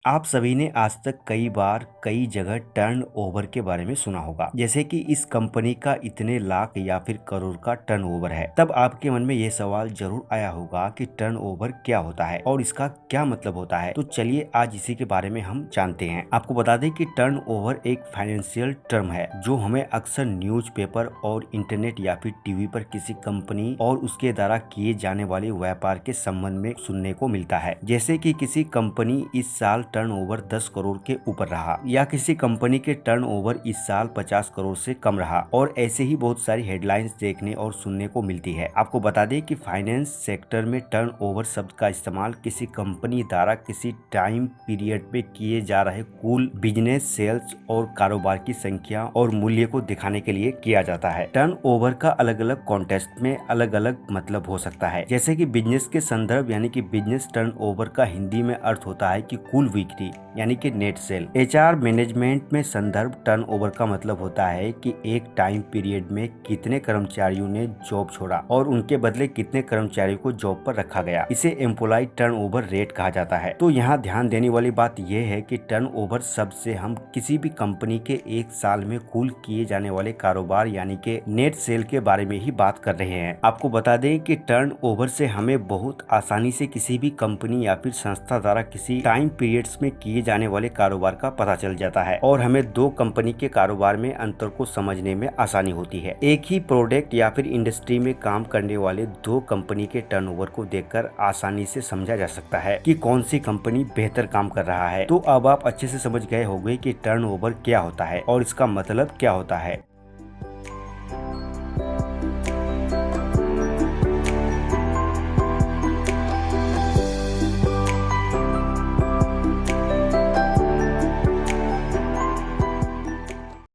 आप सभी ने आज तक कई बार कई जगह टर्नओवर के बारे में सुना होगा, जैसे कि इस कंपनी का इतने लाख या फिर करोड़ का टर्नओवर है। तब आपके मन में ये सवाल जरूर आया होगा कि टर्नओवर क्या होता है और इसका क्या मतलब होता है। तो चलिए आज इसी के बारे में हम जानते हैं। आपको बता दें कि टर्नओवर एक फाइनेंशियल टर्म है जो हमें अक्सर न्यूज़पेपर और इंटरनेट या फिर टीवी पर किसी कंपनी और उसके द्वारा किए जाने वाले व्यापार के संबंध में सुनने को मिलता है। जैसे कि किसी कंपनी इस साल टर्नओवर 10 करोड़ के ऊपर रहा या किसी कंपनी के टर्नओवर इस साल 50 करोड़ से कम रहा, और ऐसे ही बहुत सारी हेडलाइंस देखने और सुनने को मिलती है। आपको बता दें कि फाइनेंस सेक्टर में टर्नओवर शब्द का इस्तेमाल किसी कंपनी द्वारा किसी टाइम पीरियड में किए जा रहे कुल बिजनेस सेल्स और कारोबार की संख्या और मूल्य को दिखाने के लिए किया जाता है। टर्नओवर का अलग अलग कॉन्टेक्स्ट में अलग अलग मतलब हो सकता है। जैसे कि बिजनेस के संदर्भ यानी कि बिजनेस टर्नओवर का हिंदी में अर्थ होता है कि कुल बिक्री यानी कि नेट सेल। एचआर मैनेजमेंट में संदर्भ टर्नओवर का मतलब होता है कि एक टाइम पीरियड में कितने कर्मचारियों ने जॉब छोड़ा और उनके बदले कितने कर्मचारियों को जॉब पर रखा गया। इसे एम्प्लॉय टर्नओवर रेट कहा जाता है। तो यहाँ ध्यान देने वाली बात यह है कि टर्नओवर शब्द से हम किसी भी कंपनी के एक साल में कुल किए जाने वाले कारोबार यानी कि नेट सेल के बारे में ही बात कर रहे हैं। आपको बता दें कि टर्नओवर से हमें बहुत आसानी से किसी भी कंपनी या फिर संस्था द्वारा किसी टाइम पीरियड्स में किए जाने वाले कारोबार का पता चल जाता है और हमें दो कंपनी के कारोबार में अंतर को समझने में आसानी होती है। एक ही प्रोडक्ट या फिर इंडस्ट्री में काम करने वाले दो कंपनी के टर्नओवर को देखकर आसानी से समझा जा सकता है कि कौन सी कंपनी बेहतर काम कर रहा है। तो अब आप अच्छे से समझ गए होंगे कि टर्नओवर क्या होता है और इसका मतलब क्या होता है।